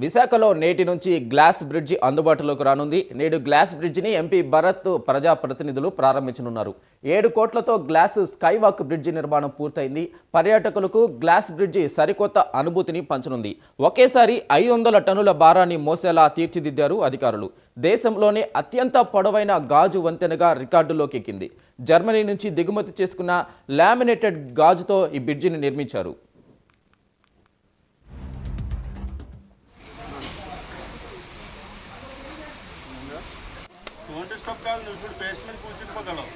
విశాఖలో నేటి నుంచి గ్లాస్ బ్రిడ్జి అందుబాటులోకి రానుంది. నేడు గ్లాస్ బ్రిడ్జిని ఎంపీ భరత్ ప్రజాప్రతినిధులు ప్రారంభించనున్నారు. 7 కోట్లతో గ్లాస్ స్కైవాక్ బ్రిడ్జి నిర్మాణం పూర్తయింది. పర్యాటకులకు గ్లాస్ బ్రిడ్జి సరికొత్త అనుభూతిని పంచనుంది. ఒకేసారి 500 టన్నుల భారాన్ని మోసేలా తీర్చిదిద్దారు అధికారులు. దేశంలోనే అత్యంత పొడవైన గాజు వంతెనగా రికార్డులోకి ఎక్కింది. జర్మనీ నుంచి దిగుమతి చేసుకున్న లామినేటెడ్ గాజుతో ఈ బ్రిడ్జిని నిర్మించారు. స్టప్ కాదు, నువ్వు ఇప్పుడు పేస్ట్ మీద కూర్చుండిపోగలవు.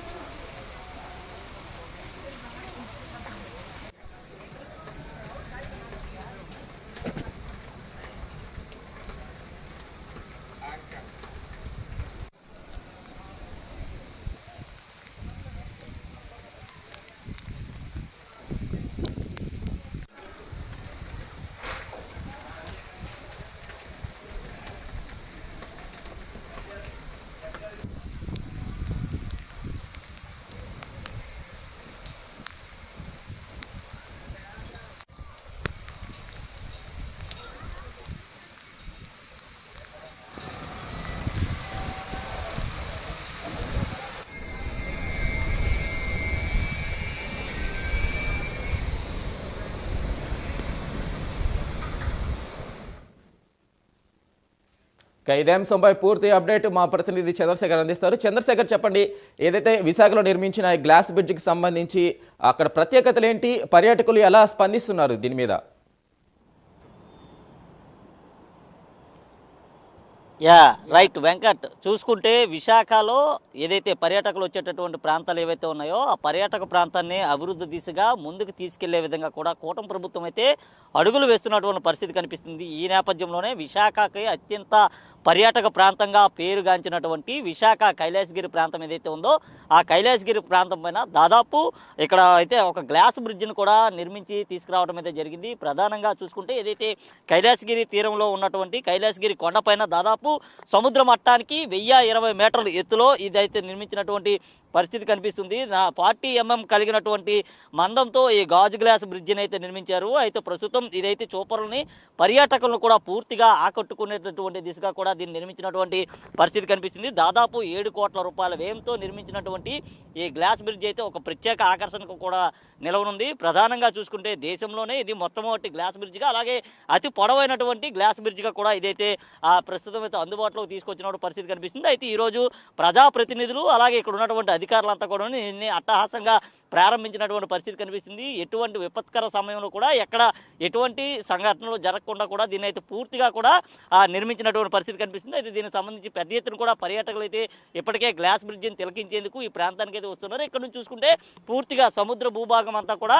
ఇదే అంశంపై పూర్తి అప్డేట్ మా ప్రతినిధి చంద్రశేఖర్ అందిస్తారు. చంద్రశేఖర్, చెప్పండి, ఏదైతే విశాఖలో నిర్మించిన గ్లాస్ బ్రిడ్జికి సంబంధించి అక్కడ ప్రత్యేకతలు ఏంటి, పర్యాటకులు ఎలా స్పందిస్తున్నారు దీని మీద? రైట్ వెంకట్, చూసుకుంటే విశాఖలో ఏదైతే పర్యాటకులు వచ్చేటటువంటి ప్రాంతాలు ఏవైతే ఉన్నాయో ఆ పర్యాటక ప్రాంతాన్ని అభివృద్ధి దిశగా ముందుకు తీసుకెళ్లే విధంగా కూడా కూటమి ప్రభుత్వం అయితే అడుగులు వేస్తున్నటువంటి పరిస్థితి కనిపిస్తుంది. ఈ నేపథ్యంలోనే విశాఖకి అత్యంత పర్యాటక ప్రాంతంగా పేరుగాంచినటువంటి విశాఖ కైలాసగిరి ప్రాంతం ఏదైతే ఉందో ఆ కైలాసగిరి ప్రాంతం పైన దాదాపు ఇక్కడ అయితే ఒక గ్లాస్ బ్రిడ్జిని కూడా నిర్మించి తీసుకురావడం అయితే జరిగింది. ప్రధానంగా చూసుకుంటే ఏదైతే కైలాసగిరి తీరంలో ఉన్నటువంటి కైలాసగిరి కొండపైన దాదాపు సముద్ర మట్టానికి 1020 మీటర్ల ఎత్తులో ఇదైతే నిర్మించినటువంటి పరిస్థితి కనిపిస్తుంది. 40 mm కలిగినటువంటి మందంతో ఈ గాజు గ్లాస్ బ్రిడ్జిని అయితే నిర్మించారు. అయితే ప్రస్తుతం ఇదైతే చూపరులని పర్యాటకులను కూడా పూర్తిగా ఆకట్టుకునేటటువంటి దిశగా కూడా దీన్ని నిర్మించినటువంటి పరిస్థితి కనిపిస్తుంది. దాదాపు 7 కోట్ల రూపాయల వ్యయంతో నిర్మించినటువంటి ఈ గ్లాస్ బ్రిడ్జ్ అయితే ఒక ప్రత్యేక ఆకర్షణకు కూడా నిలవనుంది. ప్రధానంగా చూసుకుంటే దేశంలోనే ఇది మొట్టమొదటి గ్లాస్ బ్రిడ్జిగా, అలాగే అతి పొడవైనటువంటి గ్లాస్ బ్రిడ్జిగా కూడా ఇదైతే ప్రస్తుతం అయితే అందుబాటులోకి తీసుకొచ్చిన పరిస్థితి కనిపిస్తుంది. అయితే ఈరోజు ప్రజాప్రతినిధులు అలాగే ఇక్కడ ఉన్నటువంటి అధికారులంతా కూడా దీన్ని అట్టహాసంగా ప్రారంభించినటువంటి పరిస్థితి కనిపిస్తుంది. ఎటువంటి విపత్కర సమయంలో కూడా ఎక్కడ ఎటువంటి సంఘటనలు జరగకుండా కూడా దీన్ని అయితే పూర్తిగా కూడా నిర్మించినటువంటి పరిస్థితి కనిపిస్తుంది. అయితే దీనికి సంబంధించి పెద్ద ఎత్తున కూడా పర్యాటకులు అయితే ఇప్పటికే గ్లాస్ బ్రిడ్జిని తిలకించేందుకు ఈ ప్రాంతానికి అయితే వస్తున్నారు. ఇక్కడ నుంచి చూసుకుంటే పూర్తిగా సముద్ర భూభాగం అంతా కూడా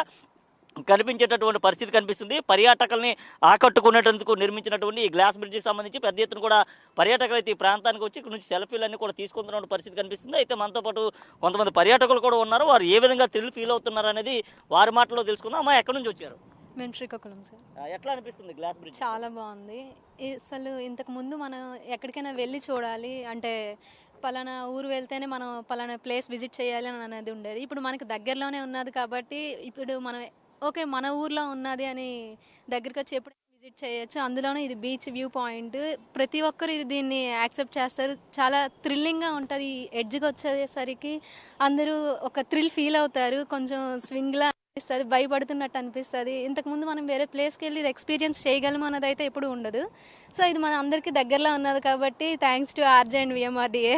కనిపించేటటువంటి పరిస్థితి కనిపిస్తుంది. పర్యాటకుల్ని ఆకట్టుకునేటందుకు నిర్మించినటువంటి ఈ గ్లాస్ బ్రిడ్జికి సంబంధించి పెద్ద ఎత్తున కూడా పర్యాటకులు అయితే ఈ ప్రాంతానికి వచ్చి ఇక్కడ నుంచి సెల్ఫీలన్నీ కూడా తీసుకుంటున్న పరిస్థితి కనిపిస్తుంది. అయితే మనతో పాటు కొంతమంది పర్యాటకులు కూడా ఉన్నారు. వారు ఏ విధంగా థ్రిల్ ఫీల్ అవుతున్నారు అనేది వారి మాటలో తెలుసుకుందాం. అమ్మా, ఎక్కడి నుంచి వచ్చారు? మేము శ్రీకాకుళం సార్. ఎట్లా అనిపిస్తుంది గ్లాస్ బ్రిడ్జ్? చాలా బాగుంది. అసలు ఇంతకు ముందు మనం ఎక్కడికైనా వెళ్ళి చూడాలి అంటే పలానా ఊరు వెళ్తేనే మనం పలానా ప్లేస్ విజిట్ చేయాలి అని అనేది ఉండేది. ఇప్పుడు మనకి దగ్గరలోనే ఉన్నది కాబట్టి ఇప్పుడు మనం ఓకే మన ఊర్లో ఉన్నది అని దగ్గరికి వచ్చి ఎప్పుడు విజిట్ చేయొచ్చు. అందులోనే ఇది బీచ్ వ్యూ పాయింట్. ప్రతి ఒక్కరు దీన్ని యాక్సెప్ట్ చేస్తారు. చాలా థ్రిల్లింగ్గా ఉంటుంది. ఎడ్జ్కి వచ్చేసరికి అందరూ ఒక థ్రిల్ ఫీల్ అవుతారు. కొంచెం స్వింగ్లా అనిపిస్తుంది, భయపడుతున్నట్టు అనిపిస్తుంది. ఇంతకుముందు మనం వేరే ప్లేస్కి వెళ్ళి ఇది ఎక్స్పీరియన్స్ చేయగలము అన్నది అయితే ఎప్పుడు ఉండదు. సో ఇది మన అందరికీ దగ్గరలో ఉన్నది కాబట్టి thanks to RJ and VMRDA.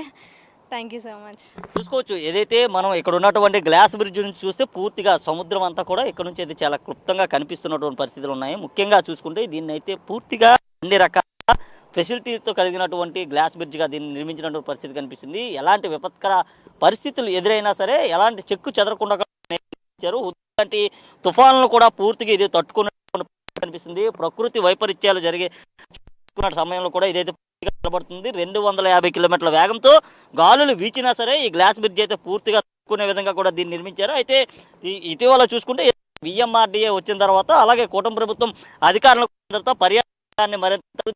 Thank you so much. చూసుకోవచ్చు, ఏదైతే మనం ఇక్కడ ఉన్నటువంటి గ్లాస్ బ్రిడ్జ్ నుంచి చూస్తే పూర్తిగా సముద్రం అంతా కూడా ఇక్కడ నుంచి అయితే చాలా క్లుప్తంగా కనిపిస్తున్నటువంటి పరిస్థితులు ఉన్నాయి. ముఖ్యంగా చూసుకుంటే దీన్ని అయితే పూర్తిగా అన్ని రకాల ఫెసిలిటీతో కలిగినటువంటి గ్లాస్ బ్రిడ్జ్గా దీన్ని నిర్మించినటువంటి పరిస్థితి కనిపిస్తుంది. ఎలాంటి విపత్కర పరిస్థితులు ఎదురైనా సరే ఎలాంటి చెక్కు చెదరకుండా నిర్మించారు. ఇలాంటి తుఫాన్లను కూడా పూర్తిగా ఇది తట్టుకున్నటువంటి కనిపిస్తుంది. ప్రకృతి వైపరీత్యాలు జరిగే సమయంలో కూడా ఇదైతే నిలబడుతుంది. 250 కిలోమీటర్ల వేగంతో గాలులు వీచినా సరే ఈ గ్లాస్ బ్రిడ్జ్ అయితే పూర్తిగా తట్టుకునే విధంగా కూడా దీన్ని నిర్మించారు. అయితే ఇటీవల చూసుకుంటే విఎంఆర్డీఏ వచ్చిన తర్వాత అలాగే కూటమి ప్రభుత్వం అధికారంలో తర్వాత పర్యాటకాన్ని మరింత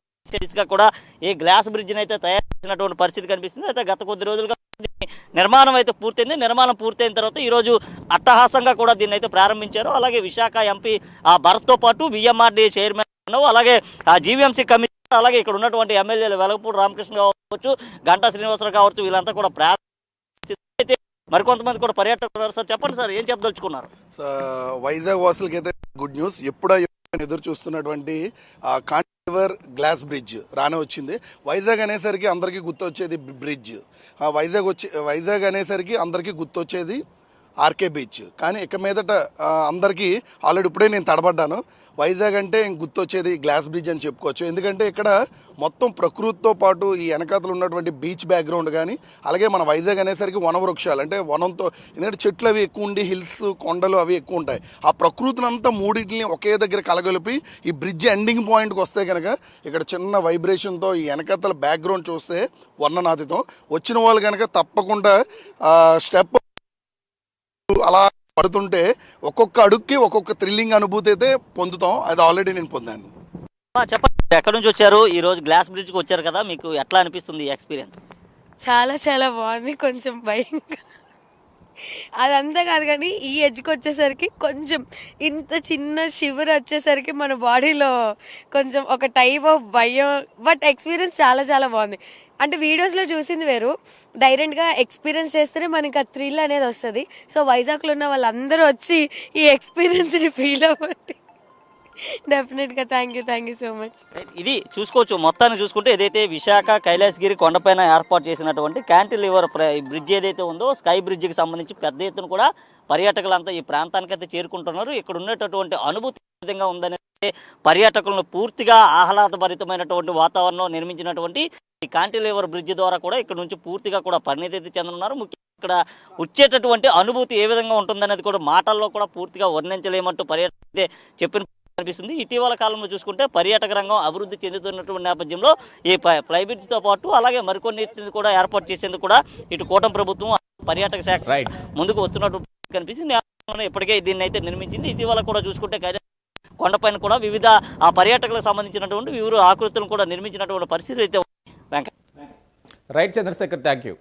దిశగా కూడా ఈ గ్లాస్ బ్రిడ్జిని అయితే తయారు చేసినటువంటి పరిస్థితి కనిపిస్తుంది. అయితే గత కొద్ది రోజులుగా నిర్మాణం అయితే పూర్తయింది. నిర్మాణం పూర్తయిన తర్వాత ఈరోజు అట్టహాసంగా కూడా దీన్ని అయితే ప్రారంభించారు. అలాగే విశాఖ ఎంపీ భరత్తో పాటు విఎంఆర్డీఏ చైర్మన్ అలాగే జీవీఎంసీ కమిటీ అలాగే ఇక్కడ ఉన్నటువంటి ఎమ్మెల్యేలు వెలగపూడి రామకృష్ణ కావచ్చు, గంటా శ్రీనివాసరావు కావచ్చు, వీళ్ళంతా కూడా అయితే మరికొంతమంది కూడా పర్యాటకులు. సార్ చెప్పండి సార్, ఏం చెప్పదలుచుకున్నారు? వైజాగ్ వాసులకి అయితే గుడ్ న్యూస్. ఎప్పుడో ఎదురు చూస్తున్నటువంటి కాంటిలివర్ గ్లాస్ బ్రిడ్జ్ రానే వచ్చింది. వైజాగ్ అనేసరికి అందరికీ గుర్తొచ్చేది బ్రిడ్జ్. వైజాగ్ అనేసరికి అందరికీ గుర్తొచ్చేది ఆర్కే బీచ్. కానీ ఇక మీదట అందరికీ ఆల్రెడీ ఇప్పుడే నేను తడబడ్డాను. వైజాగ్ అంటే గుర్తొచ్చేది గ్లాస్ బ్రిడ్జ్ అని చెప్పుకోవచ్చు. ఎందుకంటే ఇక్కడ మొత్తం ప్రకృతితో పాటు ఈ వెనకాతలు ఉన్నటువంటి బీచ్ బ్యాక్గ్రౌండ్ కానీ, అలాగే మన వైజాగ్ అనేసరికి వనవృక్షాలు అంటే వనంతో, ఎందుకంటే చెట్లు అవి ఎక్కువ ఉండి హిల్స్ కొండలు అవి ఎక్కువ ఉంటాయి. ఆ ప్రకృతిని అంతా మూడింటిని ఒకే దగ్గర కలగలిపి ఈ బ్రిడ్జ్ ఎండింగ్ పాయింట్కి వస్తే కనుక ఇక్కడ చిన్న వైబ్రేషన్తో ఈ వెనకాతల బ్యాక్గ్రౌండ్ చూస్తే వర్ణనాథితం. వచ్చిన వాళ్ళు కనుక తప్పకుండా స్టెప్ అలా పడుతుంటే ఒక్కొక్క అడుగుకి ఒక్కొక్క థ్రిల్లింగ్ అనుభూతి అయితే పొందుతాం. అది ఆల్రెడీ నేను పొందాను. చెప్పండి, ఎక్కడి నుంచి వచ్చారు? ఈ రోజు గ్లాస్ బ్రిడ్జ్కి వచ్చారు కదా, మీకు ఎట్లా అనిపిస్తుంది ఈ ఎక్స్పీరియన్స్? చాలా చాలా బాగుంది. కొంచెం భయంగా అదంతా కాదు కానీ ఈ ఎడ్జ్కి వచ్చేసరికి కొంచెం ఇంత చిన్న షివర్ వచ్చేసరికి మన బాడీలో కొంచెం ఒక టైప్ ఆఫ్ భయం. బట్ ఎక్స్పీరియన్స్ చాలా చాలా బాగుంది. అంటే వీడియోస్లో చూసింది వేరు, డైరెక్ట్గా ఎక్స్పీరియన్స్ చేస్తేనే మనకి ఆ థ్రిల్ అనేది వస్తుంది. సో వైజాగ్లో ఉన్న వాళ్ళందరూ వచ్చి ఈ ఎక్స్పీరియన్స్ని ఫీల్ అవ్వండి. డెఫినెట్గా థ్యాంక్ యూ సో మచ్. ఇది చూసుకోవచ్చు, మొత్తాన్ని చూసుకుంటే ఏదైతే విశాఖ కైలాసగిరి కొండపైన ఏర్పాటు చేసినటువంటి క్యాంటిలివర్ బ్రిడ్జ్ ఏదైతే ఉందో, స్కై బ్రిడ్జికి సంబంధించి పెద్ద ఎత్తున కూడా పర్యాటకులంతా ఈ ప్రాంతానికి అయితే చేరుకుంటున్నారు. ఇక్కడ ఉన్నటువంటి అనుభూతి ఏ విధంగా ఉందనేది పర్యాటకులను పూర్తిగా ఆహ్లాదభరితమైనటువంటి వాతావరణం నిర్మించినటువంటి ఈ కాంటిలివర్ బ్రిడ్జ్ ద్వారా కూడా ఇక్కడ నుంచి పూర్తిగా కూడా పరిణితి అయితే చెందనున్నారు. ముఖ్యంగా ఇక్కడ వచ్చేటటువంటి అనుభూతి ఏ విధంగా ఉంటుందనేది కూడా మాటల్లో కూడా పూర్తిగా వర్ణించలేమంటూ పర్యాటకులు చెప్పిన అనిపిస్తుంది. ఇటీవల కాలంలో చూసుకుంటే పర్యాటక రంగం అభివృద్ధి చెందుతున్నటువంటి నేపథ్యంలో ఈ ఫ్లై బ్రిడ్జ్తో పాటు అలాగే మరికొన్నిటిని కూడా ఏర్పాటు చేసేందుకు కూడా ఇటు కూటమి ప్రభుత్వం పర్యాటక శాఖ ముందుకు వస్తున్నట్టు కనిపిస్తుంది. ఇప్పటికే దీన్ని అయితే నిర్మించింది. ఇటీవల కూడా చూసుకుంటే కొండపైన కూడా వివిధ ఆ పర్యాటకులకు సంబంధించినటువంటి వివిధ ఆకృతులను కూడా నిర్మించినటువంటి పరిస్థితి అయితే రైట్ చంద్రశేఖర్, థ్యాంక్ యూ.